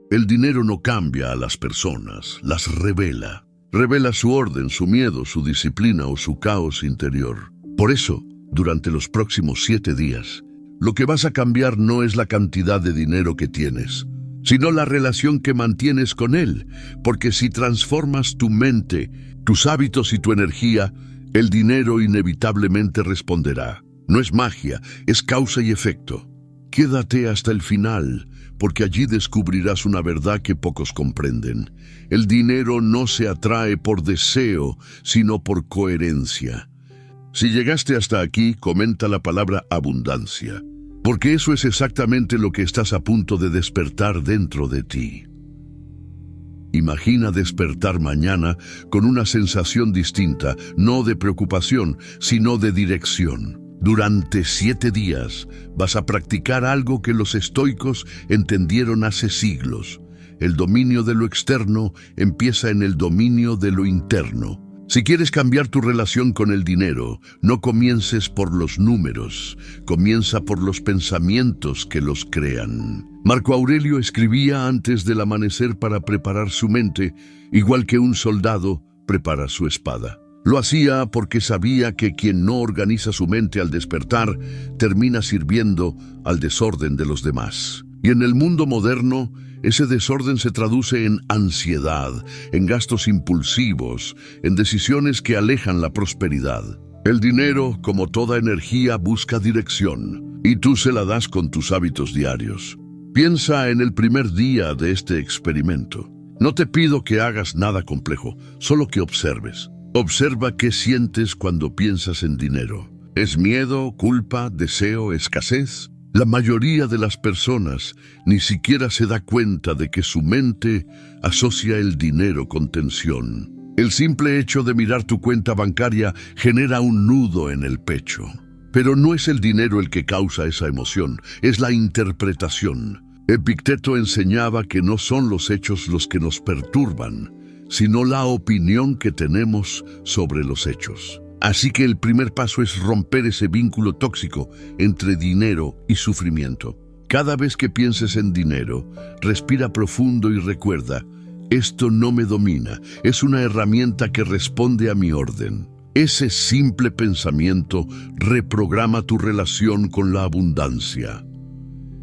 El dinero no cambia a las personas, las revela. Revela su orden, su miedo, su disciplina o su caos interior. Por eso, durante los próximos 7 días, lo que vas a cambiar no es la cantidad de dinero que tienes, sino la relación que mantienes con él, porque si transformas tu mente, tus hábitos y tu energía, el dinero inevitablemente responderá. No es magia, es causa y efecto. Quédate hasta el final, porque allí descubrirás una verdad que pocos comprenden. El dinero no se atrae por deseo, sino por coherencia. Si llegaste hasta aquí, comenta la palabra abundancia, porque eso es exactamente lo que estás a punto de despertar dentro de ti. Imagina despertar mañana con una sensación distinta, no de preocupación, sino de dirección. Durante 7 días vas a practicar algo que los estoicos entendieron hace siglos. El dominio de lo externo empieza en el dominio de lo interno. Si quieres cambiar tu relación con el dinero, no comiences por los números, comienza por los pensamientos que los crean. Marco Aurelio escribía antes del amanecer para preparar su mente, igual que un soldado prepara su espada. Lo hacía porque sabía que quien no organiza su mente al despertar termina sirviendo al desorden de los demás. Y en el mundo moderno, ese desorden se traduce en ansiedad, en gastos impulsivos, en decisiones que alejan la prosperidad. El dinero, como toda energía, busca dirección, y tú se la das con tus hábitos diarios. Piensa en el primer día de este experimento. No te pido que hagas nada complejo, solo que observes. Observa qué sientes cuando piensas en dinero. ¿Es miedo, culpa, deseo, escasez? La mayoría de las personas ni siquiera se da cuenta de que su mente asocia el dinero con tensión. El simple hecho de mirar tu cuenta bancaria genera un nudo en el pecho. Pero no es el dinero el que causa esa emoción, es la interpretación. Epicteto enseñaba que no son los hechos los que nos perturban, sino la opinión que tenemos sobre los hechos. Así que el primer paso es romper ese vínculo tóxico entre dinero y sufrimiento. Cada vez que pienses en dinero, respira profundo y recuerda, esto no me domina, es una herramienta que responde a mi orden. Ese simple pensamiento reprograma tu relación con la abundancia.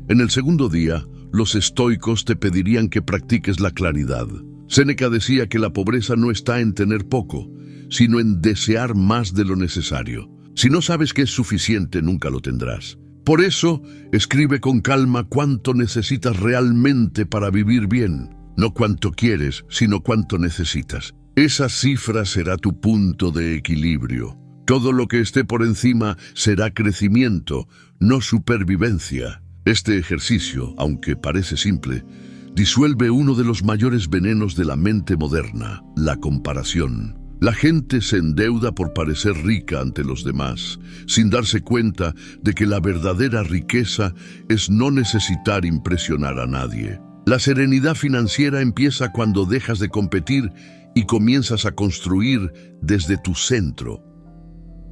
En el segundo día, los estoicos te pedirían que practiques la claridad. Séneca decía que la pobreza no está en tener poco, sino en desear más de lo necesario. Si no sabes que es suficiente, nunca lo tendrás. Por eso, escribe con calma cuánto necesitas realmente para vivir bien. No cuánto quieres, sino cuánto necesitas. Esa cifra será tu punto de equilibrio. Todo lo que esté por encima será crecimiento, no supervivencia. Este ejercicio, aunque parece simple, disuelve uno de los mayores venenos de la mente moderna, la comparación. La gente se endeuda por parecer rica ante los demás, sin darse cuenta de que la verdadera riqueza es no necesitar impresionar a nadie. La serenidad financiera empieza cuando dejas de competir y comienzas a construir desde tu centro.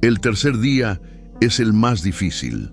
El tercer día es el más difícil.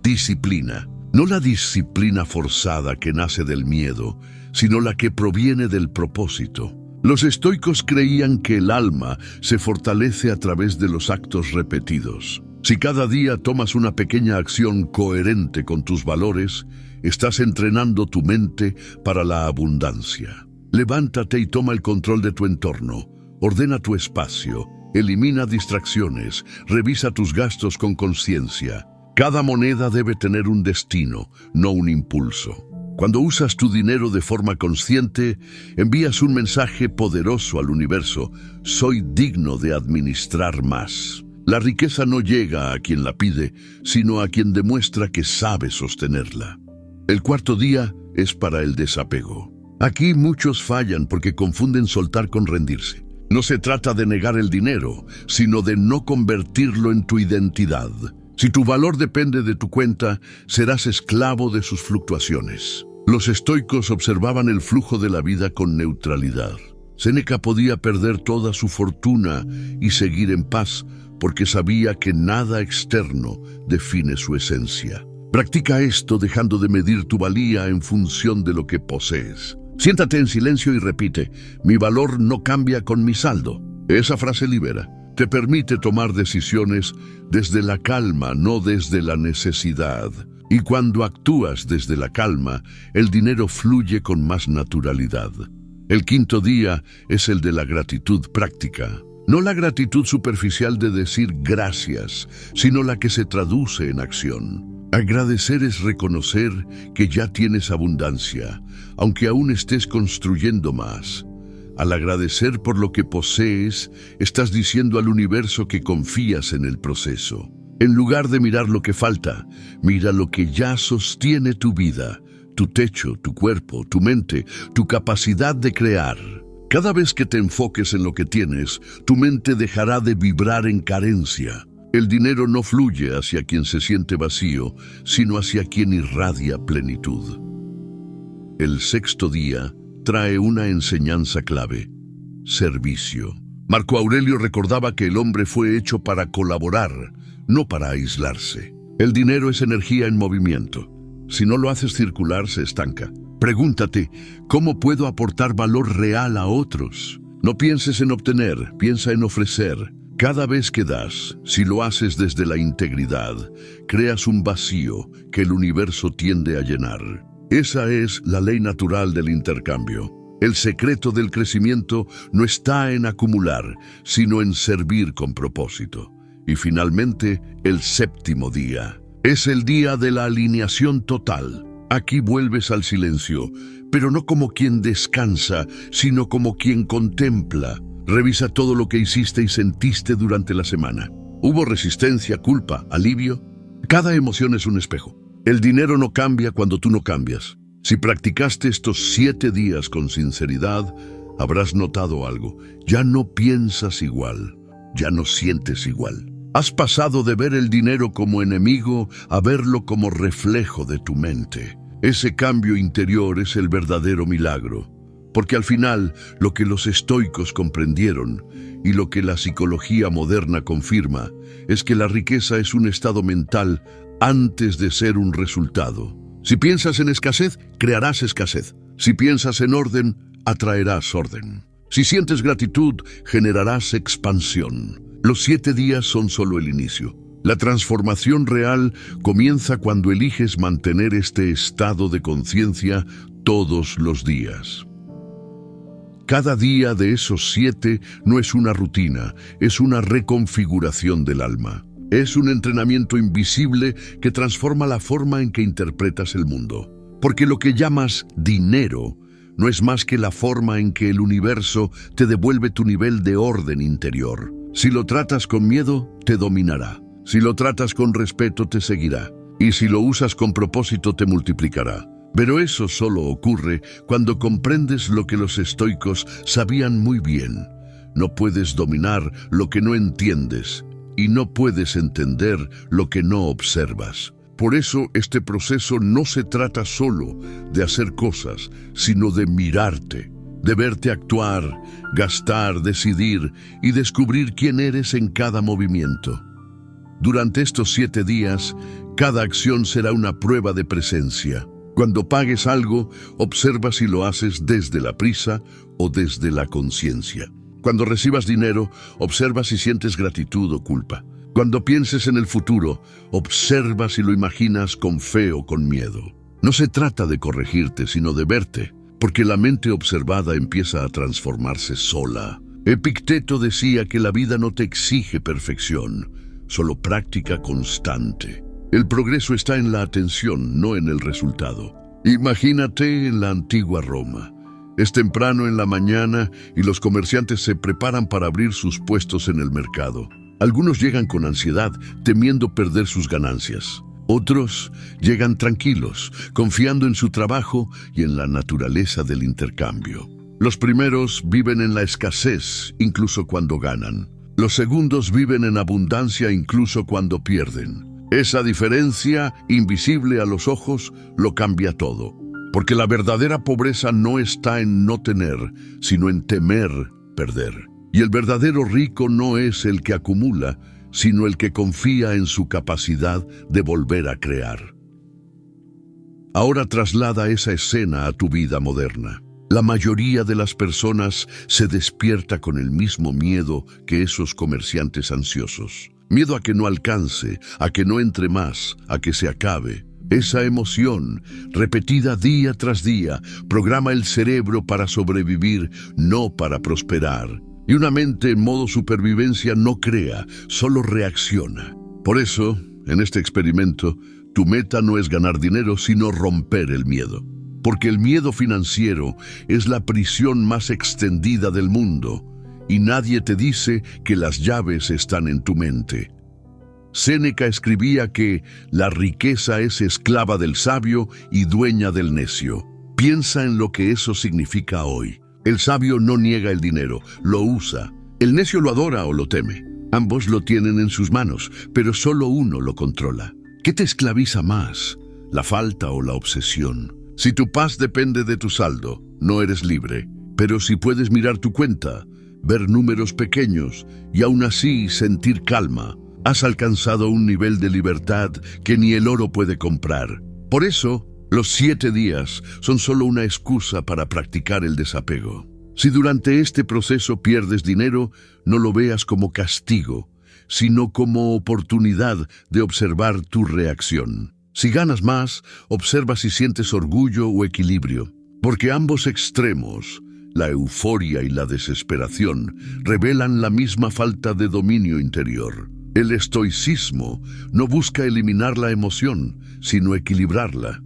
Disciplina. No la disciplina forzada que nace del miedo, sino la que proviene del propósito. Los estoicos creían que el alma se fortalece a través de los actos repetidos. Si cada día tomas una pequeña acción coherente con tus valores, estás entrenando tu mente para la abundancia. Levántate y toma el control de tu entorno. Ordena tu espacio, elimina distracciones, revisa tus gastos con conciencia. Cada moneda debe tener un destino, no un impulso. Cuando usas tu dinero de forma consciente, envías un mensaje poderoso al universo: soy digno de administrar más. La riqueza no llega a quien la pide, sino a quien demuestra que sabe sostenerla. El cuarto día es para el desapego. Aquí muchos fallan porque confunden soltar con rendirse. No se trata de negar el dinero, sino de no convertirlo en tu identidad. Si tu valor depende de tu cuenta, serás esclavo de sus fluctuaciones. Los estoicos observaban el flujo de la vida con neutralidad. Séneca podía perder toda su fortuna y seguir en paz, porque sabía que nada externo define su esencia. Practica esto dejando de medir tu valía en función de lo que posees. Siéntate en silencio y repite: mi valor no cambia con mi saldo. Esa frase libera. Te permite tomar decisiones desde la calma, no desde la necesidad. Y cuando actúas desde la calma, el dinero fluye con más naturalidad. El quinto día es el de la gratitud práctica. No la gratitud superficial de decir gracias, sino la que se traduce en acción. Agradecer es reconocer que ya tienes abundancia, aunque aún estés construyendo más. Al agradecer por lo que posees, estás diciendo al universo que confías en el proceso. En lugar de mirar lo que falta, mira lo que ya sostiene tu vida, tu techo, tu cuerpo, tu mente, tu capacidad de crear. Cada vez que te enfoques en lo que tienes, tu mente dejará de vibrar en carencia. El dinero no fluye hacia quien se siente vacío, sino hacia quien irradia plenitud. El sexto día trae una enseñanza clave: servicio. Marco Aurelio recordaba que el hombre fue hecho para colaborar, no para aislarse. El dinero es energía en movimiento. Si no lo haces circular, se estanca. Pregúntate: ¿cómo puedo aportar valor real a otros? No pienses en obtener, piensa en ofrecer. Cada vez que das, si lo haces desde la integridad, creas un vacío que el universo tiende a llenar. Esa es la ley natural del intercambio. El secreto del crecimiento no está en acumular, sino en servir con propósito. Y finalmente, el séptimo día. Es el día de la alineación total. Aquí vuelves al silencio, pero no como quien descansa, sino como quien contempla. Revisa todo lo que hiciste y sentiste durante la semana. ¿Hubo resistencia, culpa, alivio? Cada emoción es un espejo. El dinero no cambia cuando tú no cambias. Si practicaste estos 7 días con sinceridad, habrás notado algo. Ya no piensas igual, ya no sientes igual. Has pasado de ver el dinero como enemigo a verlo como reflejo de tu mente. Ese cambio interior es el verdadero milagro, porque al final lo que los estoicos comprendieron y lo que la psicología moderna confirma es que la riqueza es un estado mental antes de ser un resultado. Si piensas en escasez, crearás escasez. Si piensas en orden, atraerás orden. Si sientes gratitud, generarás expansión. Los 7 días son solo el inicio. La transformación real comienza cuando eliges mantener este estado de conciencia todos los días. Cada día de esos 7 no es una rutina, es una reconfiguración del alma. Es un entrenamiento invisible que transforma la forma en que interpretas el mundo. Porque lo que llamas dinero no es más que la forma en que el universo te devuelve tu nivel de orden interior. Si lo tratas con miedo, te dominará. Si lo tratas con respeto, te seguirá. Y si lo usas con propósito, te multiplicará. Pero eso solo ocurre cuando comprendes lo que los estoicos sabían muy bien. No puedes dominar lo que no entiendes. Y no puedes entender lo que no observas. Por eso este proceso no se trata solo de hacer cosas, sino de mirarte, de verte actuar, gastar, decidir y descubrir quién eres en cada movimiento. Durante estos 7 días, cada acción será una prueba de presencia. Cuando pagues algo, observa si lo haces desde la prisa o desde la conciencia. Cuando recibas dinero, observa si sientes gratitud o culpa. Cuando pienses en el futuro, observa si lo imaginas con fe o con miedo. No se trata de corregirte, sino de verte, porque la mente observada empieza a transformarse sola. Epicteto decía que la vida no te exige perfección, solo práctica constante. El progreso está en la atención, no en el resultado. Imagínate en la antigua Roma. Es temprano en la mañana y los comerciantes se preparan para abrir sus puestos en el mercado. Algunos llegan con ansiedad, temiendo perder sus ganancias. Otros llegan tranquilos, confiando en su trabajo y en la naturaleza del intercambio. Los primeros viven en la escasez, incluso cuando ganan. Los segundos viven en abundancia, incluso cuando pierden. Esa diferencia, invisible a los ojos, lo cambia todo. Porque la verdadera pobreza no está en no tener, sino en temer perder. Y el verdadero rico no es el que acumula, sino el que confía en su capacidad de volver a crear. Ahora traslada esa escena a tu vida moderna. La mayoría de las personas se despierta con el mismo miedo que esos comerciantes ansiosos. Miedo a que no alcance, a que no entre más, a que se acabe. Esa emoción, repetida día tras día, programa el cerebro para sobrevivir, no para prosperar. Y una mente en modo supervivencia no crea, solo reacciona. Por eso, en este experimento, tu meta no es ganar dinero, sino romper el miedo. Porque el miedo financiero es la prisión más extendida del mundo, y nadie te dice que las llaves están en tu mente. Séneca escribía que la riqueza es esclava del sabio y dueña del necio. Piensa en lo que eso significa hoy. El sabio no niega el dinero, lo usa. El necio lo adora o lo teme. Ambos lo tienen en sus manos, pero solo uno lo controla. ¿Qué te esclaviza más? ¿La falta o la obsesión? Si tu paz depende de tu saldo, no eres libre. Pero si puedes mirar tu cuenta, ver números pequeños y aún así sentir calma, has alcanzado un nivel de libertad que ni el oro puede comprar. Por eso, los 7 días son solo una excusa para practicar el desapego. Si durante este proceso pierdes dinero, no lo veas como castigo, sino como oportunidad de observar tu reacción. Si ganas más, observa si sientes orgullo o equilibrio, porque ambos extremos, la euforia y la desesperación, revelan la misma falta de dominio interior. El estoicismo no busca eliminar la emoción, sino equilibrarla.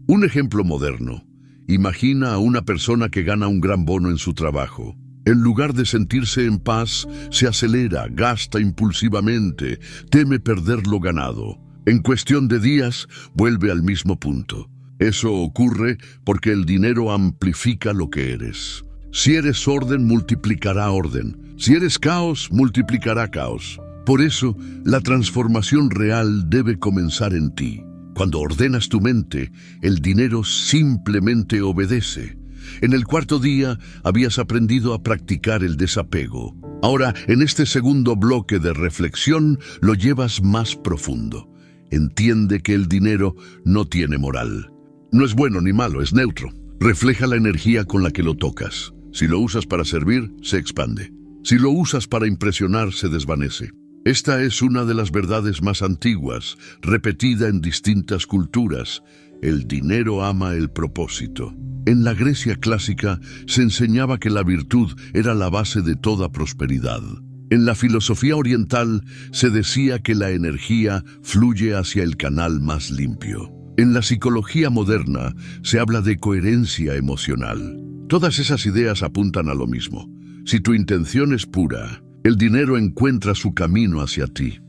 Un ejemplo moderno. Imagina a una persona que gana un gran bono en su trabajo. En lugar de sentirse en paz, se acelera, gasta impulsivamente, teme perder lo ganado. En cuestión de días, vuelve al mismo punto. Eso ocurre porque el dinero amplifica lo que eres. Si eres orden, multiplicará orden. Si eres caos, multiplicará caos. Por eso, la transformación real debe comenzar en ti. Cuando ordenas tu mente, el dinero simplemente obedece. En el 4.º día habías aprendido a practicar el desapego. Ahora, en este segundo bloque de reflexión, lo llevas más profundo. Entiende que el dinero no tiene moral. No es bueno ni malo, es neutro. Refleja la energía con la que lo tocas. Si lo usas para servir, se expande. Si lo usas para impresionar, se desvanece. Esta es una de las verdades más antiguas, repetida en distintas culturas. El dinero ama el propósito. En la Grecia clásica se enseñaba que la virtud era la base de toda prosperidad. En la filosofía oriental se decía que la energía fluye hacia el canal más limpio. En la psicología moderna se habla de coherencia emocional. Todas esas ideas apuntan a lo mismo. Si tu intención es pura, el dinero encuentra su camino hacia ti.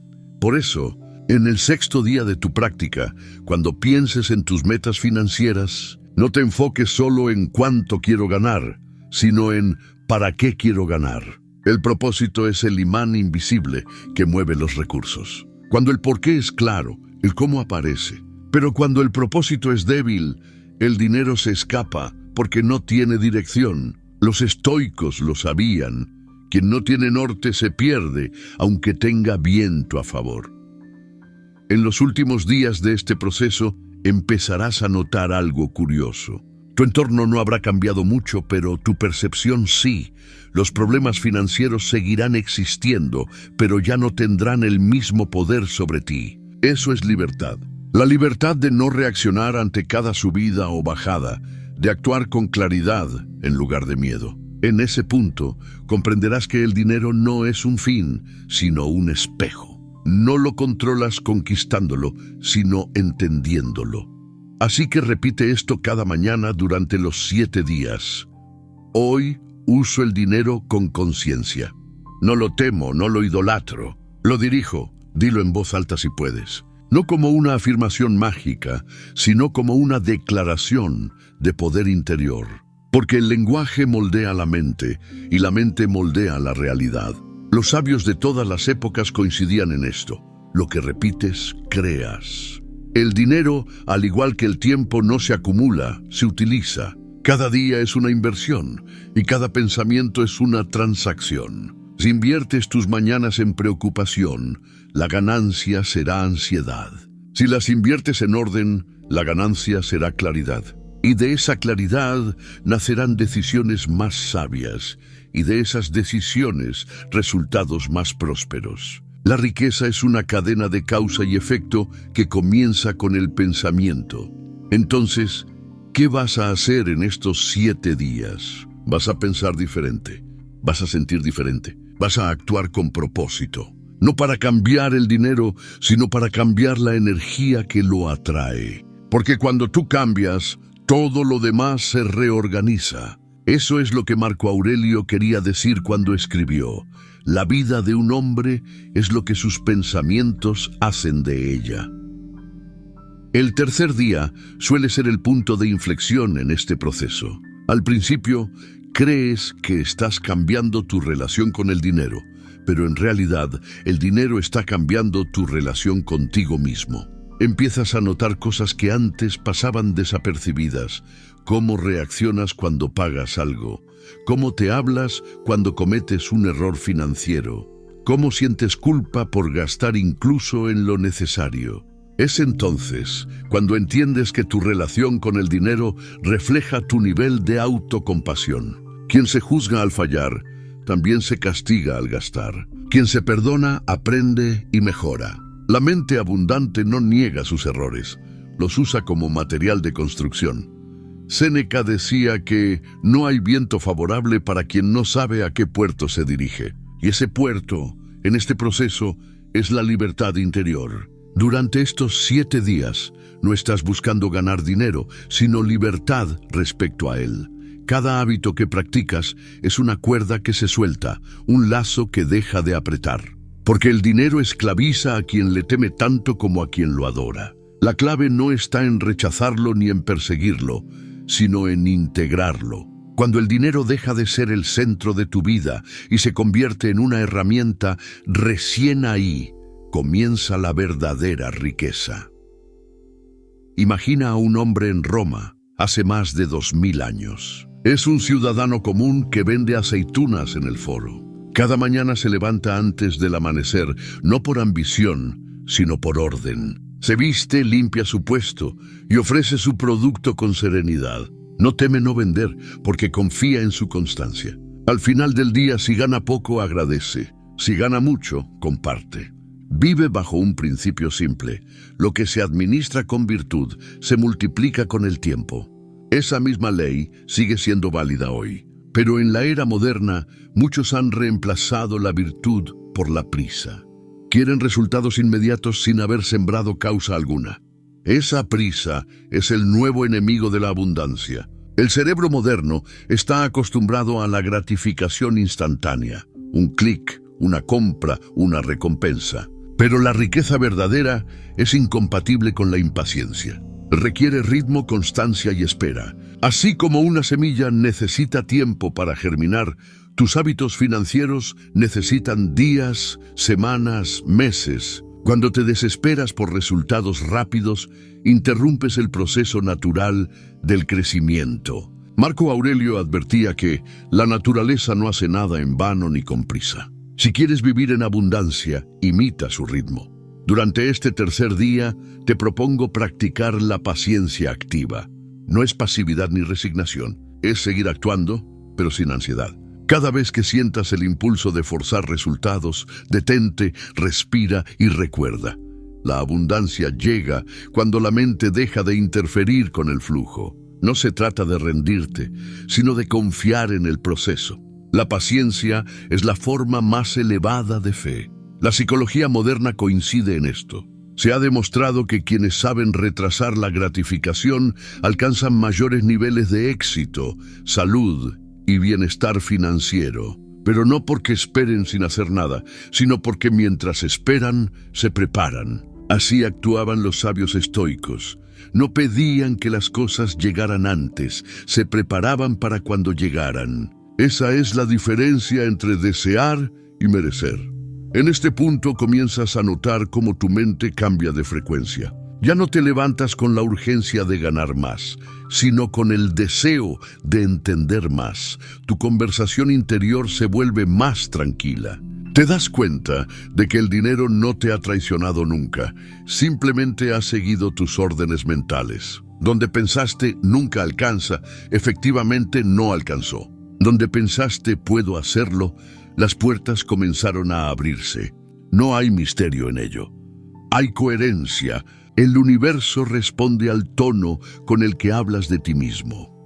Por eso, en el 6.º día de tu práctica, cuando pienses en tus metas financieras, no te enfoques solo en cuánto quiero ganar, sino en para qué quiero ganar. El propósito es el imán invisible que mueve los recursos. Cuando el por qué es claro, el cómo aparece. Pero cuando el propósito es débil, el dinero se escapa porque no tiene dirección. Los estoicos lo sabían. Quien no tiene norte se pierde, aunque tenga viento a favor. En los últimos días de este proceso, empezarás a notar algo curioso. Tu entorno no habrá cambiado mucho, pero tu percepción sí. Los problemas financieros seguirán existiendo, pero ya no tendrán el mismo poder sobre ti. Eso es libertad. La libertad de no reaccionar ante cada subida o bajada, de actuar con claridad en lugar de miedo. En ese punto, comprenderás que el dinero no es un fin, sino un espejo. No lo controlas conquistándolo, sino entendiéndolo. Así que repite esto cada mañana durante los 7 días. Hoy uso el dinero con conciencia. No lo temo, no lo idolatro. Lo dirijo, dilo en voz alta si puedes. No como una afirmación mágica, sino como una declaración de poder interior. Porque el lenguaje moldea la mente y la mente moldea la realidad. Los sabios de todas las épocas coincidían en esto. Lo que repites, creas. El dinero, al igual que el tiempo, no se acumula, se utiliza. Cada día es una inversión y cada pensamiento es una transacción. Si inviertes tus mañanas en preocupación, la ganancia será ansiedad. Si las inviertes en orden, la ganancia será claridad. Y de esa claridad nacerán decisiones más sabias, y de esas decisiones resultados más prósperos. La riqueza es una cadena de causa y efecto que comienza con el pensamiento. Entonces, ¿qué vas a hacer en estos 7 días? Vas a pensar diferente, vas a sentir diferente, vas a actuar con propósito. No para cambiar el dinero, sino para cambiar la energía que lo atrae. Porque cuando tú cambias, todo lo demás se reorganiza. Eso es lo que Marco Aurelio quería decir cuando escribió: la vida de un hombre es lo que sus pensamientos hacen de ella. El tercer día suele ser el punto de inflexión en este proceso. Al principio, crees que estás cambiando tu relación con el dinero, pero en realidad el dinero está cambiando tu relación contigo mismo. Empiezas a notar cosas que antes pasaban desapercibidas: cómo reaccionas cuando pagas algo, cómo te hablas cuando cometes un error financiero, cómo sientes culpa por gastar incluso en lo necesario. Es entonces cuando entiendes que tu relación con el dinero refleja tu nivel de autocompasión. Quien se juzga al fallar, también se castiga al gastar. Quien se perdona, aprende y mejora. La mente abundante no niega sus errores, los usa como material de construcción. Séneca decía que no hay viento favorable para quien no sabe a qué puerto se dirige. Y ese puerto, en este proceso, es la libertad interior. Durante estos 7 días, no estás buscando ganar dinero, sino libertad respecto a él. Cada hábito que practicas es una cuerda que se suelta, un lazo que deja de apretar. Porque el dinero esclaviza a quien le teme tanto como a quien lo adora. La clave no está en rechazarlo ni en perseguirlo, sino en integrarlo. Cuando el dinero deja de ser el centro de tu vida y se convierte en una herramienta, recién ahí comienza la verdadera riqueza. Imagina a un hombre en Roma hace más de 2000 años. Es un ciudadano común que vende aceitunas en el foro. Cada mañana se levanta antes del amanecer, no por ambición, sino por orden. Se viste, limpia su puesto y ofrece su producto con serenidad. No teme no vender porque confía en su constancia. Al final del día, si gana poco, agradece. Si gana mucho, comparte. Vive bajo un principio simple: lo que se administra con virtud se multiplica con el tiempo. Esa misma ley sigue siendo válida hoy, pero en la era moderna muchos han reemplazado la virtud por la prisa. Quieren resultados inmediatos sin haber sembrado causa alguna. Esa prisa es el nuevo enemigo de la abundancia. El cerebro moderno está acostumbrado a la gratificación instantánea: un clic, una compra, una recompensa. Pero la riqueza verdadera es incompatible con la impaciencia. Requiere ritmo, constancia y espera. Así como una semilla necesita tiempo para germinar, tus hábitos financieros necesitan días, semanas, meses. Cuando te desesperas por resultados rápidos, interrumpes el proceso natural del crecimiento. Marco Aurelio advertía que la naturaleza no hace nada en vano ni con prisa. Si quieres vivir en abundancia, imita su ritmo. Durante este tercer día, te propongo practicar la paciencia activa. No es pasividad ni resignación, es seguir actuando, pero sin ansiedad. Cada vez que sientas el impulso de forzar resultados, detente, respira y recuerda: la abundancia llega cuando la mente deja de interferir con el flujo. No se trata de rendirte, sino de confiar en el proceso. La paciencia es la forma más elevada de fe. La psicología moderna coincide en esto. Se ha demostrado que quienes saben retrasar la gratificación alcanzan mayores niveles de éxito, salud y bienestar financiero. Pero no porque esperen sin hacer nada, sino porque mientras esperan, se preparan. Así actuaban los sabios estoicos. No pedían que las cosas llegaran antes, se preparaban para cuando llegaran. Esa es la diferencia entre desear y merecer. En este punto comienzas a notar cómo tu mente cambia de frecuencia. Ya no te levantas con la urgencia de ganar más, sino con el deseo de entender más. Tu conversación interior se vuelve más tranquila. Te das cuenta de que el dinero no te ha traicionado nunca, simplemente ha seguido tus órdenes mentales. Donde pensaste nunca alcanza, efectivamente no alcanzó. Donde pensaste puedo hacerlo, las puertas comenzaron a abrirse. No hay misterio en ello. Hay coherencia. El universo responde al tono con el que hablas de ti mismo.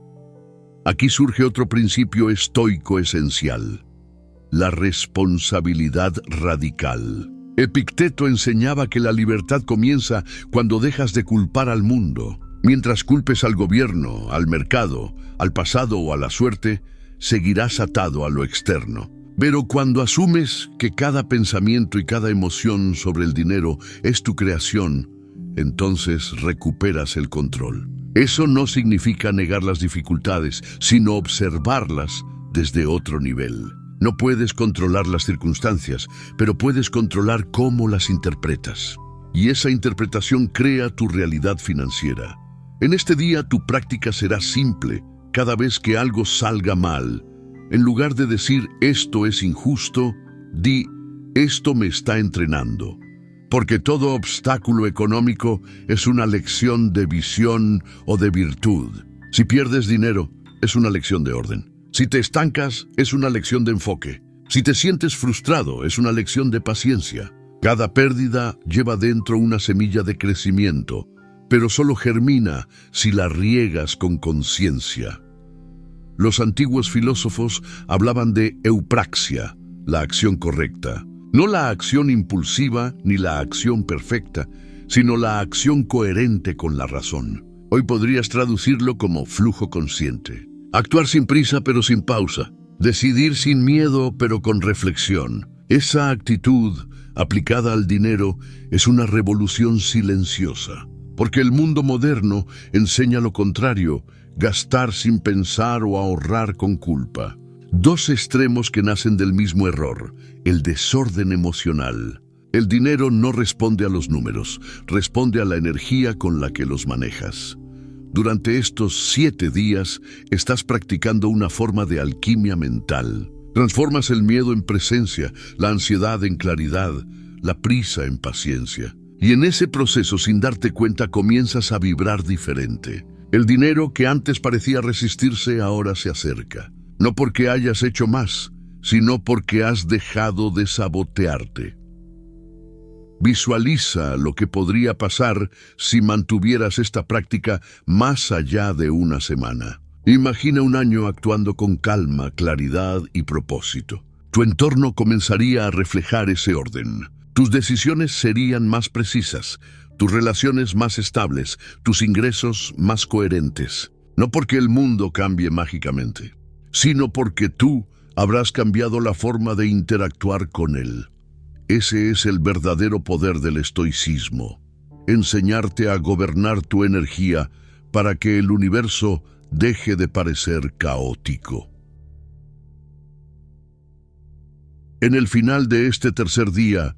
Aquí surge otro principio estoico esencial: la responsabilidad radical. Epicteto enseñaba que la libertad comienza cuando dejas de culpar al mundo. Mientras culpes al gobierno, al mercado, al pasado o a la suerte, seguirás atado a lo externo. Pero cuando asumes que cada pensamiento y cada emoción sobre el dinero es tu creación, entonces recuperas el control. Eso no significa negar las dificultades, sino observarlas desde otro nivel. No puedes controlar las circunstancias, pero puedes controlar cómo las interpretas. Y esa interpretación crea tu realidad financiera. En este día tu práctica será simple. Cada vez que algo salga mal, en lugar de decir esto es injusto, di esto me está entrenando. Porque todo obstáculo económico es una lección de visión o de virtud. Si pierdes dinero, es una lección de orden. Si te estancas, es una lección de enfoque. Si te sientes frustrado, es una lección de paciencia. Cada pérdida lleva dentro una semilla de crecimiento, pero solo germina si la riegas con conciencia. Los antiguos filósofos hablaban de eupraxia, la acción correcta. No la acción impulsiva ni la acción perfecta, sino la acción coherente con la razón. Hoy podrías traducirlo como flujo consciente. Actuar sin prisa pero sin pausa. Decidir sin miedo pero con reflexión. Esa actitud, aplicada al dinero, es una revolución silenciosa. Porque el mundo moderno enseña lo contrario: gastar sin pensar o ahorrar con culpa. Dos extremos que nacen del mismo error: el desorden emocional. El dinero no responde a los números, responde a la energía con la que los manejas. Durante estos 7 días estás practicando una forma de alquimia mental. Transformas el miedo en presencia, la ansiedad en claridad, la prisa en paciencia. Y en ese proceso, sin darte cuenta, comienzas a vibrar diferente. El dinero que antes parecía resistirse ahora se acerca. No porque hayas hecho más, sino porque has dejado de sabotearte. Visualiza lo que podría pasar si mantuvieras esta práctica más allá de una semana. Imagina un año actuando con calma, claridad y propósito. Tu entorno comenzaría a reflejar ese orden. Tus decisiones serían más precisas, tus relaciones más estables, tus ingresos más coherentes. No porque el mundo cambie mágicamente, sino porque tú habrás cambiado la forma de interactuar con él. Ese es el verdadero poder del estoicismo: enseñarte a gobernar tu energía para que el universo deje de parecer caótico. En el final de este tercer día,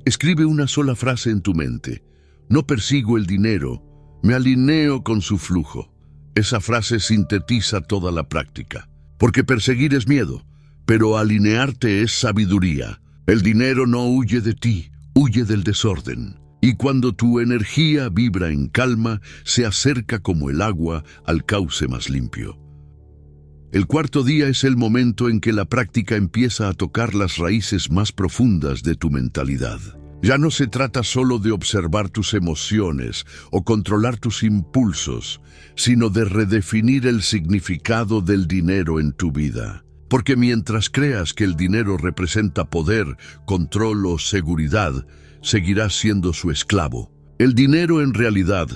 escribe una sola frase en tu mente: no persigo el dinero, me alineo con su flujo. Esa frase sintetiza toda la práctica. Porque perseguir es miedo, pero alinearte es sabiduría. El dinero no huye de ti, huye del desorden. Y cuando tu energía vibra en calma, se acerca como el agua al cauce más limpio. El cuarto día es el momento en que la práctica empieza a tocar las raíces más profundas de tu mentalidad. Ya no se trata solo de observar tus emociones o controlar tus impulsos, sino de redefinir el significado del dinero en tu vida. Porque mientras creas que el dinero representa poder, control o seguridad, seguirás siendo su esclavo. El dinero en realidad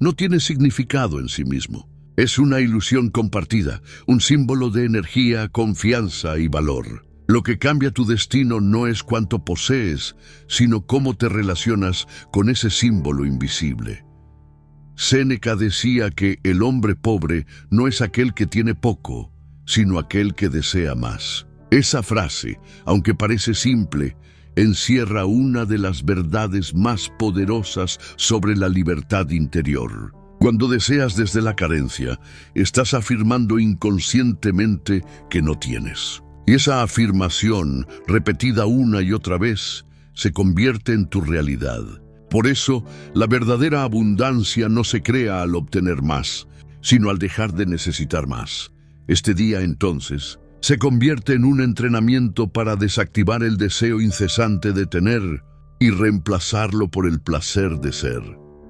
no tiene significado en sí mismo. Es una ilusión compartida, un símbolo de energía, confianza y valor. Lo que cambia tu destino no es cuánto posees, sino cómo te relacionas con ese símbolo invisible. Séneca decía que el hombre pobre no es aquel que tiene poco, sino aquel que desea más. Esa frase, aunque parece simple, encierra una de las verdades más poderosas sobre la libertad interior. Cuando deseas desde la carencia, estás afirmando inconscientemente que no tienes. Y esa afirmación, repetida una y otra vez, se convierte en tu realidad. Por eso, la verdadera abundancia no se crea al obtener más, sino al dejar de necesitar más. Este día, entonces, se convierte en un entrenamiento para desactivar el deseo incesante de tener y reemplazarlo por el placer de ser.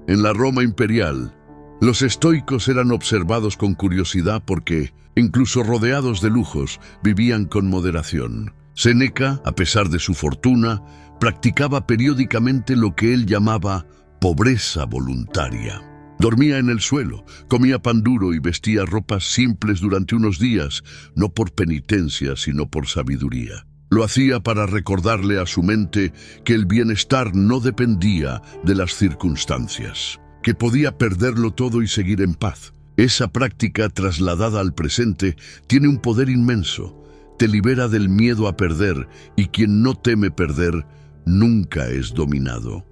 En la Roma imperial, los estoicos eran observados con curiosidad porque, incluso rodeados de lujos, vivían con moderación. Séneca, a pesar de su fortuna, practicaba periódicamente lo que él llamaba pobreza voluntaria. Dormía en el suelo, comía pan duro y vestía ropas simples durante unos días, no por penitencia, sino por sabiduría. Lo hacía para recordarle a su mente que el bienestar no dependía de las circunstancias, que podía perderlo todo y seguir en paz. Esa práctica trasladada al presente tiene un poder inmenso. Te libera del miedo a perder, y quien no teme perder nunca es dominado.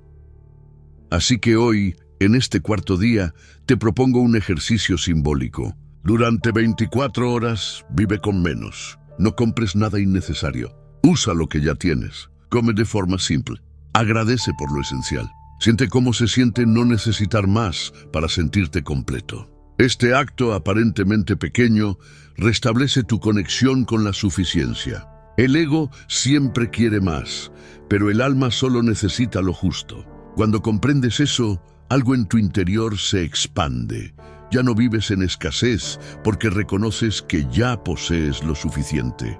Así que hoy, en este cuarto día, te propongo un ejercicio simbólico. Durante 24 horas, vive con menos. No compres nada innecesario. Usa lo que ya tienes. Come de forma simple. Agradece por lo esencial. Siente cómo se siente no necesitar más para sentirte completo. Este acto aparentemente pequeño restablece tu conexión con la suficiencia. El ego siempre quiere más, pero el alma solo necesita lo justo. Cuando comprendes eso, algo en tu interior se expande. Ya no vives en escasez porque reconoces que ya posees lo suficiente.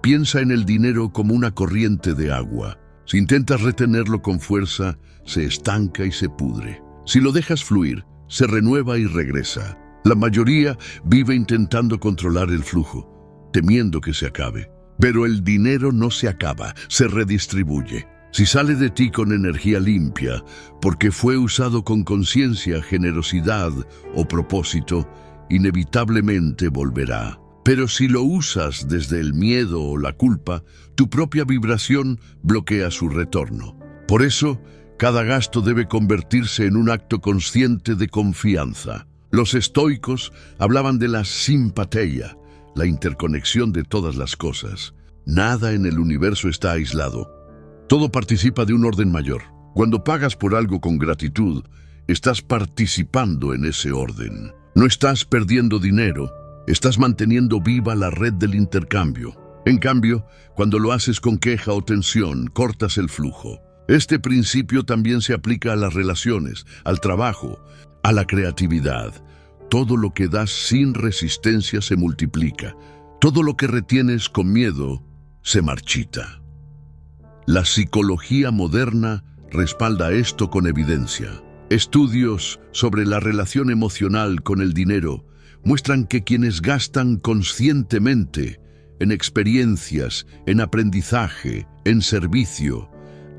Piensa en el dinero como una corriente de agua. Si intentas retenerlo con fuerza, se estanca y se pudre. Si lo dejas fluir, se renueva y regresa. La mayoría vive intentando controlar el flujo, temiendo que se acabe. Pero el dinero no se acaba, se redistribuye. Si sale de ti con energía limpia, porque fue usado con conciencia, generosidad o propósito, inevitablemente volverá. Pero si lo usas desde el miedo o la culpa, tu propia vibración bloquea su retorno. Por eso, cada gasto debe convertirse en un acto consciente de confianza. Los estoicos hablaban de la simpatia, la interconexión de todas las cosas. Nada en el universo está aislado. Todo participa de un orden mayor. Cuando pagas por algo con gratitud, estás participando en ese orden. No estás perdiendo dinero, estás manteniendo viva la red del intercambio. En cambio, cuando lo haces con queja o tensión, cortas el flujo. Este principio también se aplica a las relaciones, al trabajo, a la creatividad. Todo lo que das sin resistencia se multiplica. Todo lo que retienes con miedo se marchita. La psicología moderna respalda esto con evidencia. Estudios sobre la relación emocional con el dinero muestran que quienes gastan conscientemente en experiencias, en aprendizaje, en servicio,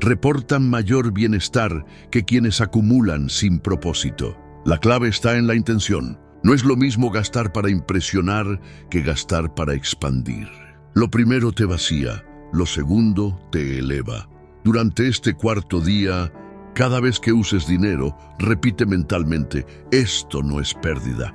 reportan mayor bienestar que quienes acumulan sin propósito. La clave está en la intención. No es lo mismo gastar para impresionar que gastar para expandir. Lo primero te vacía, lo segundo te eleva. Durante este cuarto día, cada vez que uses dinero, repite mentalmente: esto no es pérdida,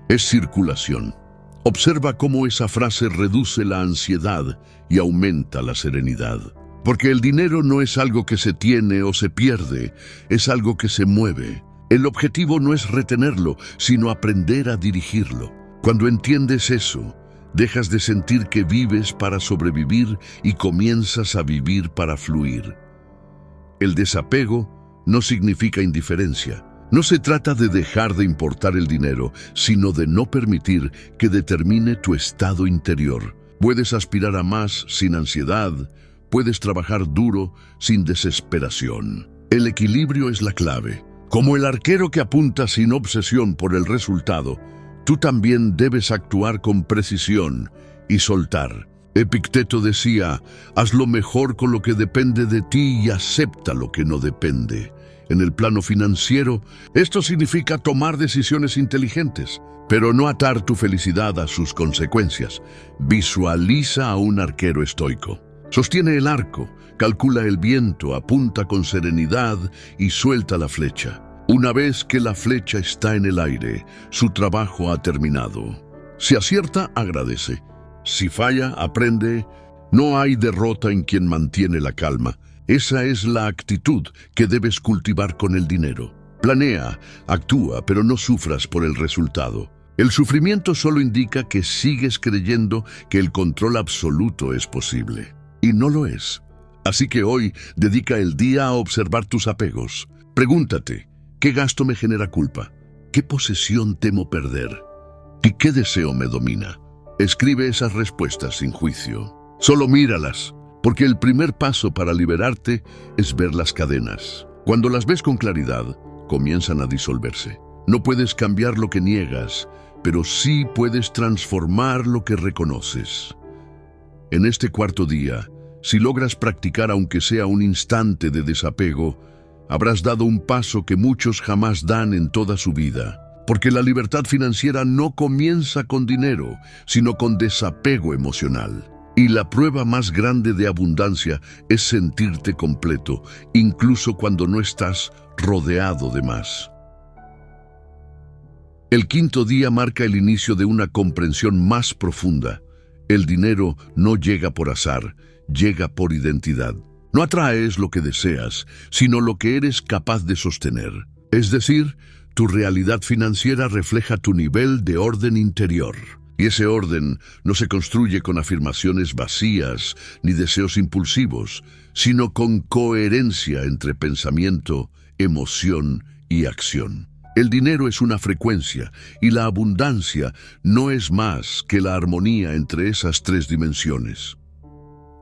es circulación. Observa cómo esa frase reduce la ansiedad y aumenta la serenidad. Porque el dinero no es algo que se tiene o se pierde, es algo que se mueve. El objetivo no es retenerlo, sino aprender a dirigirlo. Cuando entiendes eso, dejas de sentir que vives para sobrevivir y comienzas a vivir para fluir. El desapego no significa indiferencia. No se trata de dejar de importar el dinero, sino de no permitir que determine tu estado interior. Puedes aspirar a más sin ansiedad, puedes trabajar duro sin desesperación. El equilibrio es la clave. Como el arquero que apunta sin obsesión por el resultado, tú también debes actuar con precisión y soltar. Epicteto decía: haz lo mejor con lo que depende de ti y acepta lo que no depende. En el plano financiero, esto significa tomar decisiones inteligentes, pero no atar tu felicidad a sus consecuencias. Visualiza a un arquero estoico. Sostiene el arco, calcula el viento, apunta con serenidad y suelta la flecha. Una vez que la flecha está en el aire, su trabajo ha terminado. Si acierta, agradece. Si falla, aprende. No hay derrota en quien mantiene la calma. Esa es la actitud que debes cultivar con el dinero. Planea, actúa, pero no sufras por el resultado. El sufrimiento solo indica que sigues creyendo que el control absoluto es posible. Y no lo es. Así que hoy dedica el día a observar tus apegos. Pregúntate, ¿qué gasto me genera culpa? ¿Qué posesión temo perder? ¿Y qué deseo me domina? Escribe esas respuestas sin juicio. Solo míralas, porque el primer paso para liberarte es ver las cadenas. Cuando las ves con claridad, comienzan a disolverse. No puedes cambiar lo que niegas, pero sí puedes transformar lo que reconoces. En este cuarto día, si logras practicar aunque sea un instante de desapego, habrás dado un paso que muchos jamás dan en toda su vida. Porque la libertad financiera no comienza con dinero, sino con desapego emocional. Y la prueba más grande de abundancia es sentirte completo, incluso cuando no estás rodeado de más. El quinto día marca el inicio de una comprensión más profunda. El dinero no llega por azar, llega por identidad. No atraes lo que deseas, sino lo que eres capaz de sostener. Es decir, tu realidad financiera refleja tu nivel de orden interior. Y ese orden no se construye con afirmaciones vacías ni deseos impulsivos, sino con coherencia entre pensamiento, emoción y acción. El dinero es una frecuencia y la abundancia no es más que la armonía entre esas tres dimensiones.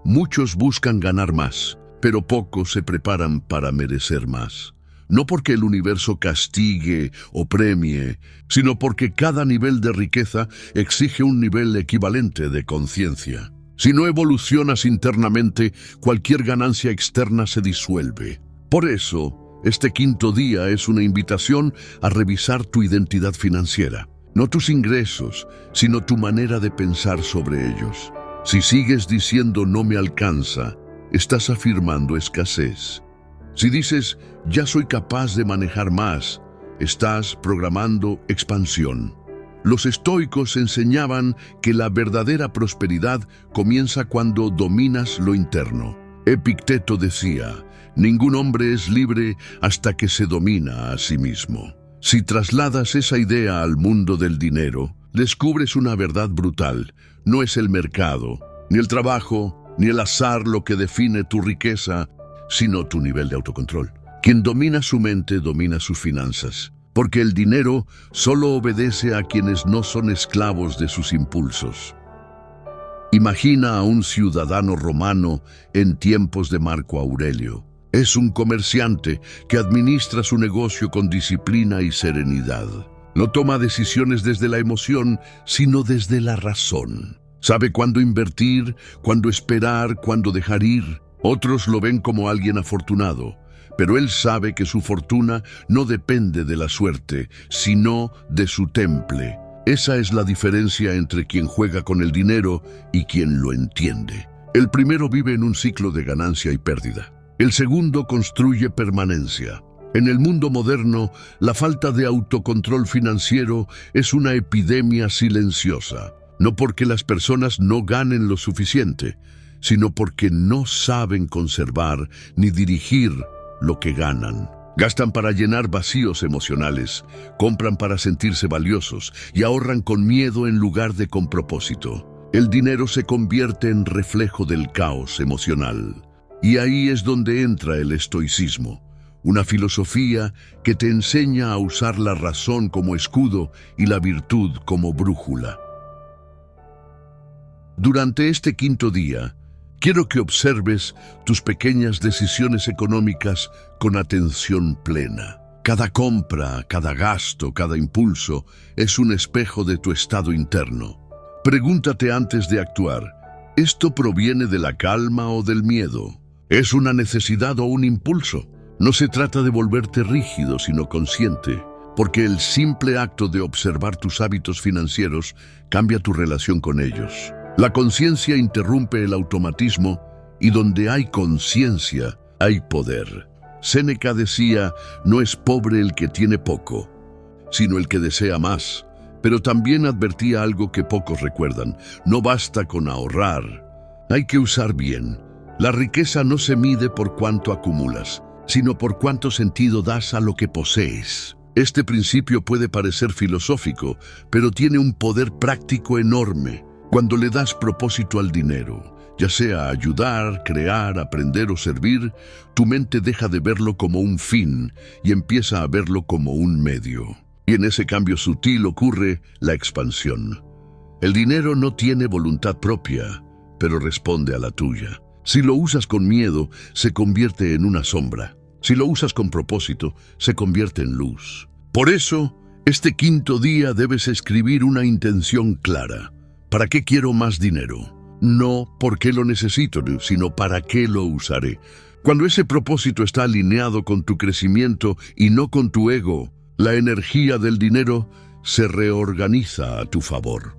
Muchos buscan ganar más, pero pocos se preparan para merecer más. No porque el universo castigue o premie, sino porque cada nivel de riqueza exige un nivel equivalente de conciencia. Si no evolucionas internamente, cualquier ganancia externa se disuelve. Por eso, este quinto día es una invitación a revisar tu identidad financiera. No tus ingresos, sino tu manera de pensar sobre ellos. Si sigues diciendo no me alcanza, estás afirmando escasez. Si dices, ya soy capaz de manejar más, estás programando expansión. Los estoicos enseñaban que la verdadera prosperidad comienza cuando dominas lo interno. Epicteto decía, ningún hombre es libre hasta que se domina a sí mismo. Si trasladas esa idea al mundo del dinero, descubres una verdad brutal. No es el mercado, ni el trabajo, ni el azar lo que define tu riqueza, sino tu nivel de autocontrol. Quien domina su mente domina sus finanzas, porque el dinero solo obedece a quienes no son esclavos de sus impulsos. Imagina a un ciudadano romano en tiempos de Marco Aurelio. Es un comerciante que administra su negocio con disciplina y serenidad. No toma decisiones desde la emoción, sino desde la razón. Sabe cuándo invertir, cuándo esperar, cuándo dejar ir. Otros lo ven como alguien afortunado, pero él sabe que su fortuna no depende de la suerte, sino de su temple. Esa es la diferencia entre quien juega con el dinero y quien lo entiende. El primero vive en un ciclo de ganancia y pérdida. El segundo construye permanencia. En el mundo moderno, la falta de autocontrol financiero es una epidemia silenciosa. No porque las personas no ganen lo suficiente, sino porque no saben conservar ni dirigir lo que ganan. Gastan para llenar vacíos emocionales, compran para sentirse valiosos y ahorran con miedo en lugar de con propósito. El dinero se convierte en reflejo del caos emocional. Y ahí es donde entra el estoicismo, una filosofía que te enseña a usar la razón como escudo y la virtud como brújula. Durante este quinto día, quiero que observes tus pequeñas decisiones económicas con atención plena. Cada compra, cada gasto, cada impulso es un espejo de tu estado interno. Pregúntate antes de actuar, ¿esto proviene de la calma o del miedo? ¿Es una necesidad o un impulso? No se trata de volverte rígido, sino consciente, porque el simple acto de observar tus hábitos financieros cambia tu relación con ellos. La conciencia interrumpe el automatismo y donde hay conciencia, hay poder. Séneca decía, no es pobre el que tiene poco, sino el que desea más, Pero también advertía algo que pocos recuerdan: no basta con ahorrar, hay que usar bien. La riqueza no se mide por cuánto acumulas, sino por cuánto sentido das a lo que posees. Este principio puede parecer filosófico, pero tiene un poder práctico enorme. Cuando le das propósito al dinero, ya sea ayudar, crear, aprender o servir, tu mente deja de verlo como un fin y empieza a verlo como un medio. Y en ese cambio sutil ocurre la expansión. El dinero no tiene voluntad propia, pero responde a la tuya. Si lo usas con miedo, se convierte en una sombra. Si lo usas con propósito, se convierte en luz. Por eso, este quinto día debes escribir una intención clara. ¿Para qué quiero más dinero? No por qué lo necesito, sino para qué lo usaré. Cuando ese propósito está alineado con tu crecimiento y no con tu ego, la energía del dinero se reorganiza a tu favor.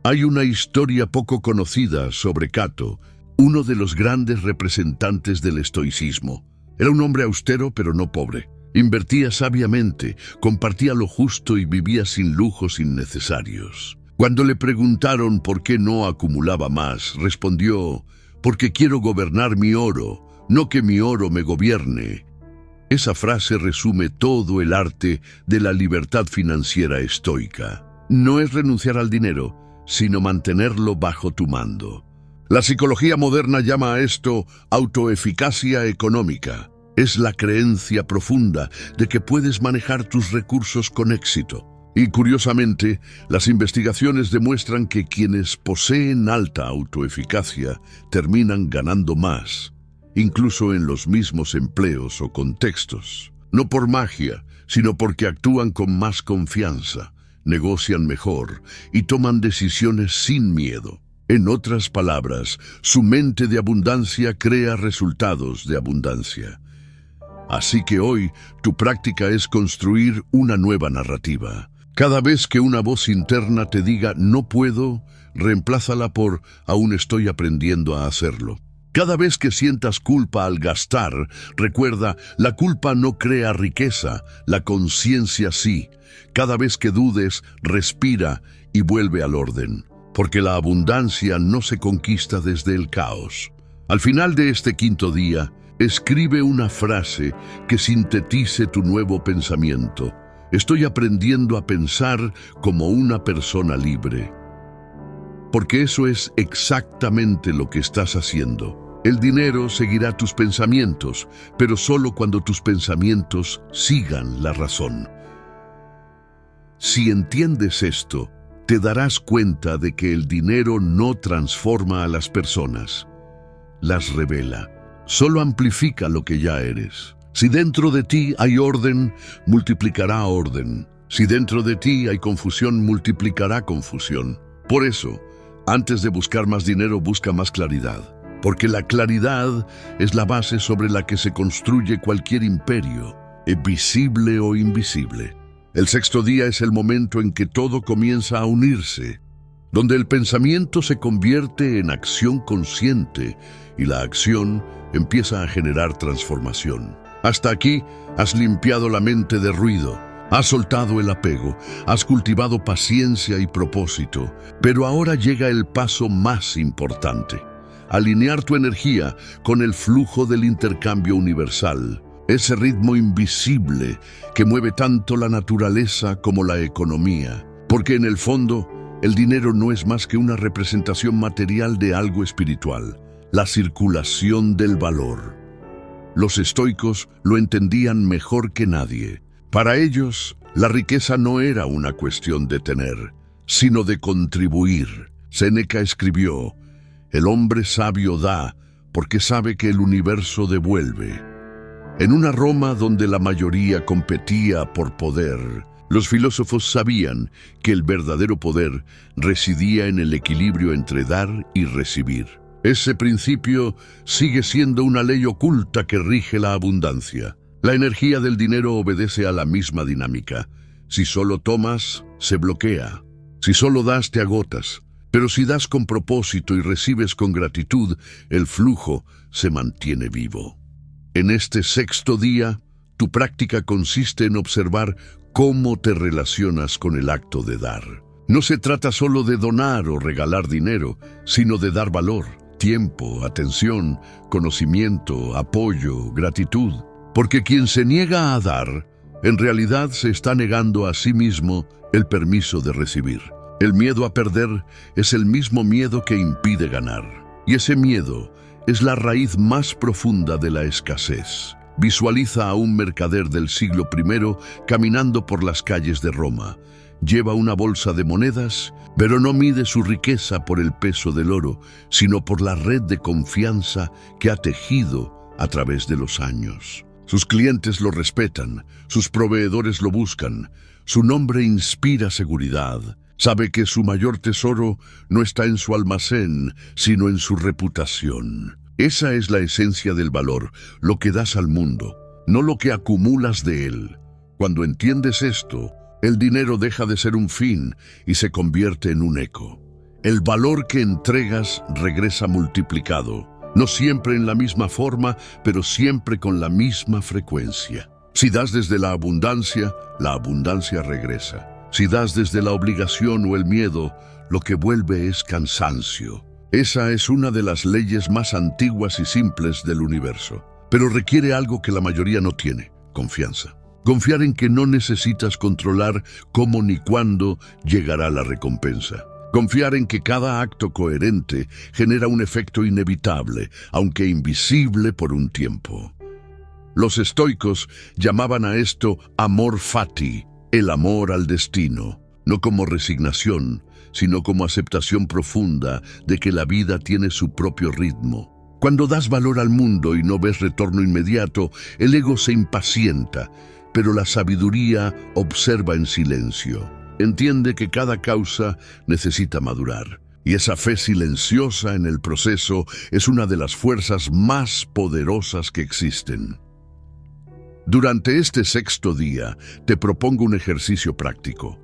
Hay una historia poco conocida sobre Cato, uno de los grandes representantes del estoicismo. Era un hombre austero pero no pobre. Invertía sabiamente, compartía lo justo y vivía sin lujos innecesarios. Cuando le preguntaron por qué no acumulaba más, respondió: porque quiero gobernar mi oro, no que mi oro me gobierne. Esa frase resume todo el arte de la libertad financiera estoica. No es renunciar al dinero, sino mantenerlo bajo tu mando. La psicología moderna llama a esto autoeficacia económica. Es la creencia profunda de que puedes manejar tus recursos con éxito. Y curiosamente, las investigaciones demuestran que quienes poseen alta autoeficacia terminan ganando más, incluso en los mismos empleos o contextos. No por magia, sino porque actúan con más confianza, negocian mejor y toman decisiones sin miedo. En otras palabras, su mente de abundancia crea resultados de abundancia. Así que hoy, tu práctica es construir una nueva narrativa. Cada vez que una voz interna te diga «no puedo», reemplázala por «aún estoy aprendiendo a hacerlo». Cada vez que sientas culpa al gastar, recuerda, la culpa no crea riqueza, la conciencia sí. Cada vez que dudes, respira y vuelve al orden, porque la abundancia no se conquista desde el caos. Al final de este quinto día, escribe una frase que sintetice tu nuevo pensamiento. Estoy aprendiendo a pensar como una persona libre. Porque eso es exactamente lo que estás haciendo. El dinero seguirá tus pensamientos, pero solo cuando tus pensamientos sigan la razón. Si entiendes esto, te darás cuenta de que el dinero no transforma a las personas, las revela. Solo amplifica lo que ya eres. Si dentro de ti hay orden, multiplicará orden. Si dentro de ti hay confusión, multiplicará confusión. Por eso, antes de buscar más dinero, busca más claridad. Porque la claridad es la base sobre la que se construye cualquier imperio, visible o invisible. El sexto día es el momento en que todo comienza a unirse, donde el pensamiento se convierte en acción consciente y la acción empieza a generar transformación. Hasta aquí has limpiado la mente de ruido, has soltado el apego, has cultivado paciencia y propósito, pero ahora llega el paso más importante: alinear tu energía con el flujo del intercambio universal, ese ritmo invisible que mueve tanto la naturaleza como la economía, porque en el fondo, el dinero no es más que una representación material de algo espiritual, la circulación del valor. Los estoicos lo entendían mejor que nadie. Para ellos, la riqueza no era una cuestión de tener, sino de contribuir. Séneca escribió: «El hombre sabio da, porque sabe que el universo devuelve». En una Roma donde la mayoría competía por poder, los filósofos sabían que el verdadero poder residía en el equilibrio entre dar y recibir. Ese principio sigue siendo una ley oculta que rige la abundancia. La energía del dinero obedece a la misma dinámica. Si solo tomas, se bloquea. Si solo das, te agotas. Pero si das con propósito y recibes con gratitud, el flujo se mantiene vivo. En este sexto día, tu práctica consiste en observar cómo te relacionas con el acto de dar. No se trata solo de donar o regalar dinero, sino de dar valor, tiempo, atención, conocimiento, apoyo, gratitud. Porque quien se niega a dar, en realidad se está negando a sí mismo el permiso de recibir. El miedo a perder es el mismo miedo que impide ganar. Y ese miedo es la raíz más profunda de la escasez. Visualiza a un mercader del siglo I caminando por las calles de Roma. Lleva una bolsa de monedas, pero no mide su riqueza por el peso del oro, sino por la red de confianza que ha tejido a través de los años. Sus clientes lo respetan, sus proveedores lo buscan, su nombre inspira seguridad. Sabe que su mayor tesoro no está en su almacén, sino en su reputación. Esa es la esencia del valor, lo que das al mundo, no lo que acumulas de él. Cuando entiendes esto, el dinero deja de ser un fin y se convierte en un eco. El valor que entregas regresa multiplicado, no siempre en la misma forma, pero siempre con la misma frecuencia. Si das desde la abundancia regresa. Si das desde la obligación o el miedo, lo que vuelve es cansancio. Esa es una de las leyes más antiguas y simples del universo, pero requiere algo que la mayoría no tiene: confianza. Confiar en que no necesitas controlar cómo ni cuándo llegará la recompensa. Confiar en que cada acto coherente genera un efecto inevitable, aunque invisible por un tiempo. Los estoicos llamaban a esto amor fati, el amor al destino, no como resignación, sino como aceptación profunda de que la vida tiene su propio ritmo. Cuando das valor al mundo y no ves retorno inmediato, el ego se impacienta, pero la sabiduría observa en silencio. Entiende que cada causa necesita madurar, y esa fe silenciosa en el proceso es una de las fuerzas más poderosas que existen. Durante este 6º día, te propongo un ejercicio práctico.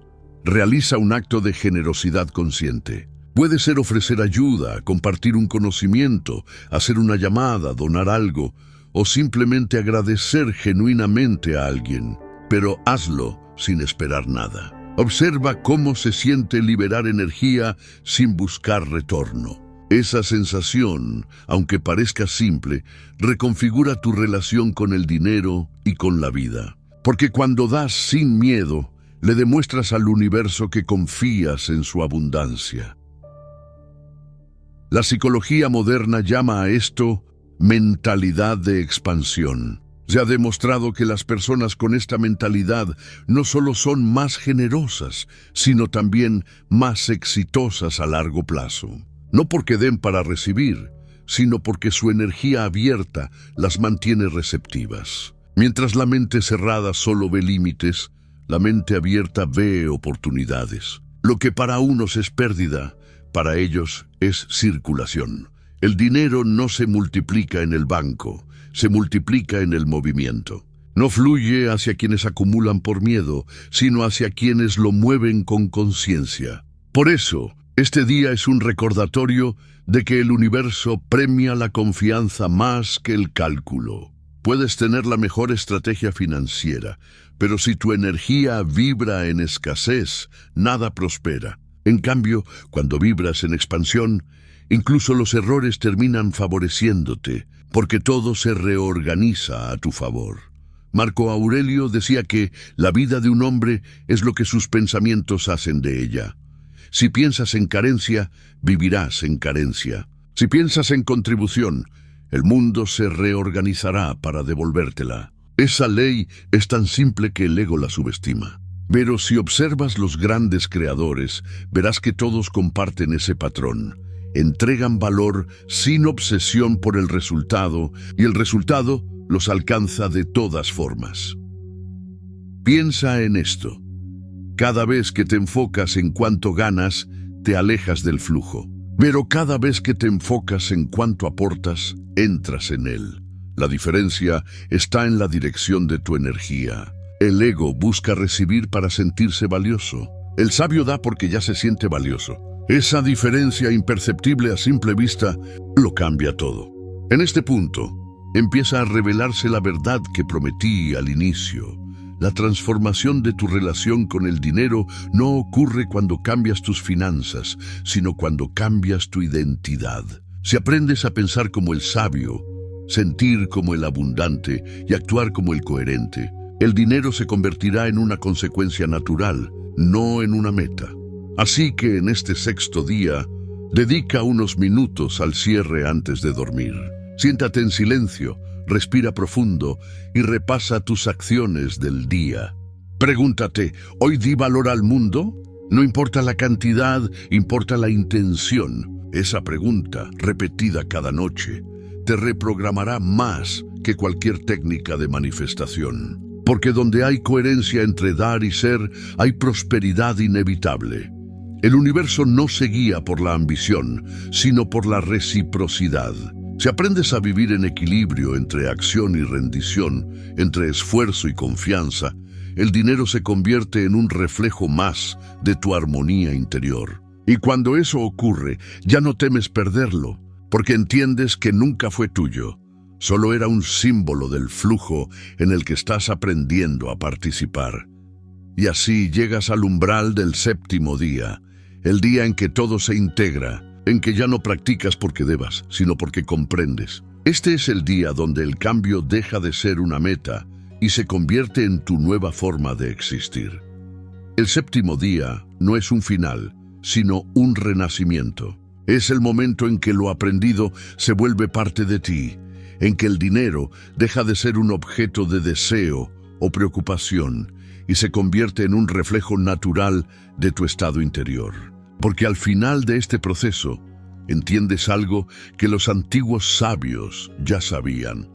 Realiza un acto de generosidad consciente. Puede ser ofrecer ayuda, compartir un conocimiento, hacer una llamada, donar algo, o simplemente agradecer genuinamente a alguien. Pero hazlo sin esperar nada. Observa cómo se siente liberar energía sin buscar retorno. Esa sensación, aunque parezca simple, reconfigura tu relación con el dinero y con la vida. Porque cuando das sin miedo, le demuestras al universo que confías en su abundancia. La psicología moderna llama a esto mentalidad de expansión. Se ha demostrado que las personas con esta mentalidad no solo son más generosas, sino también más exitosas a largo plazo. No porque den para recibir, sino porque su energía abierta las mantiene receptivas. Mientras la mente cerrada solo ve límites, la mente abierta ve oportunidades. Lo que para unos es pérdida, para ellos es circulación. El dinero no se multiplica en el banco, se multiplica en el movimiento. No fluye hacia quienes acumulan por miedo, sino hacia quienes lo mueven con conciencia. Por eso, este día es un recordatorio de que el universo premia la confianza más que el cálculo. Puedes tener la mejor estrategia financiera, pero si tu energía vibra en escasez, nada prospera. En cambio, cuando vibras en expansión, incluso los errores terminan favoreciéndote, porque todo se reorganiza a tu favor. Marco Aurelio decía que la vida de un hombre es lo que sus pensamientos hacen de ella. Si piensas en carencia, vivirás en carencia. Si piensas en contribución, el mundo se reorganizará para devolvértela. Esa ley es tan simple que el ego la subestima. Pero si observas los grandes creadores, verás que todos comparten ese patrón. Entregan valor sin obsesión por el resultado, y el resultado los alcanza de todas formas. Piensa en esto. Cada vez que te enfocas en cuánto ganas, te alejas del flujo. Pero cada vez que te enfocas en cuánto aportas, entras en él. La diferencia está en la dirección de tu energía. El ego busca recibir para sentirse valioso. El sabio da porque ya se siente valioso. Esa diferencia imperceptible a simple vista lo cambia todo. En este punto, empieza a revelarse la verdad que prometí al inicio. La transformación de tu relación con el dinero no ocurre cuando cambias tus finanzas, sino cuando cambias tu identidad. Si aprendes a pensar como el sabio, sentir como el abundante y actuar como el coherente, el dinero se convertirá en una consecuencia natural, no en una meta. Así que en este sexto día, dedica unos minutos al cierre antes de dormir. Siéntate en silencio, respira profundo y repasa tus acciones del día. Pregúntate, ¿hoy di valor al mundo? No importa la cantidad, importa la intención. Esa pregunta, repetida cada noche, te reprogramará más que cualquier técnica de manifestación. Porque donde hay coherencia entre dar y ser, hay prosperidad inevitable. El universo no se guía por la ambición, sino por la reciprocidad. Si aprendes a vivir en equilibrio entre acción y rendición, entre esfuerzo y confianza, el dinero se convierte en un reflejo más de tu armonía interior. Y cuando eso ocurre, ya no temes perderlo, porque entiendes que nunca fue tuyo. Solo era un símbolo del flujo en el que estás aprendiendo a participar. Y así llegas al umbral del séptimo día, el día en que todo se integra, en que ya no practicas porque debas, sino porque comprendes. Este es el día donde el cambio deja de ser una meta y se convierte en tu nueva forma de existir. El séptimo día no es un final, sino un renacimiento. Es el momento en que lo aprendido se vuelve parte de ti, en que el dinero deja de ser un objeto de deseo o preocupación y se convierte en un reflejo natural de tu estado interior. Porque al final de este proceso, entiendes algo que los antiguos sabios ya sabían.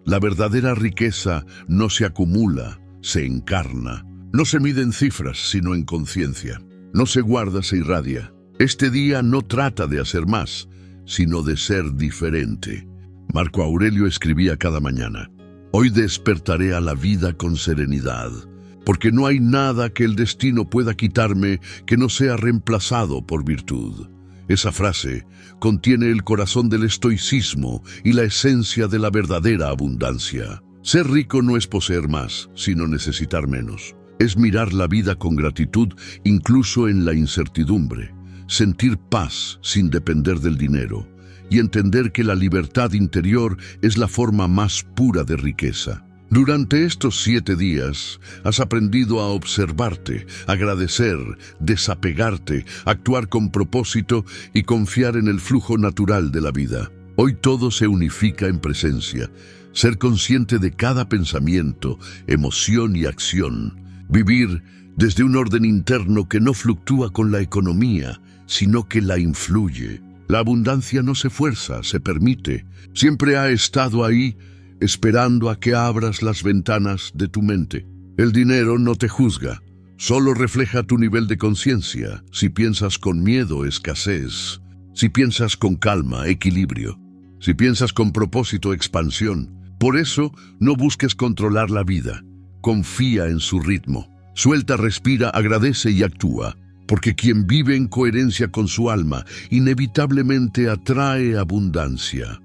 La verdadera riqueza no se acumula, se encarna. No se mide en cifras, sino en conciencia. No se guarda, se irradia. Este día no trata de hacer más, sino de ser diferente. Marco Aurelio escribía cada mañana: «Hoy despertaré a la vida con serenidad, porque no hay nada que el destino pueda quitarme que no sea reemplazado por virtud». Esa frase contiene el corazón del estoicismo y la esencia de la verdadera abundancia. Ser rico no es poseer más, sino necesitar menos. Es mirar la vida con gratitud, incluso en la incertidumbre. Sentir paz sin depender del dinero. Y entender que la libertad interior es la forma más pura de riqueza. Durante estos 7 días has aprendido a observarte, agradecer, desapegarte, actuar con propósito y confiar en el flujo natural de la vida. Hoy todo se unifica en presencia. Ser consciente de cada pensamiento, emoción y acción. Vivir desde un orden interno que no fluctúa con la economía, sino que la influye. La abundancia no se fuerza, se permite. Siempre ha estado ahí, esperando a que abras las ventanas de tu mente. El dinero no te juzga, solo refleja tu nivel de conciencia. Si piensas con miedo, escasez. Si piensas con calma, equilibrio. Si piensas con propósito, expansión. Por eso, no busques controlar la vida. Confía en su ritmo. Suelta, respira, agradece y actúa. Porque quien vive en coherencia con su alma, inevitablemente atrae abundancia.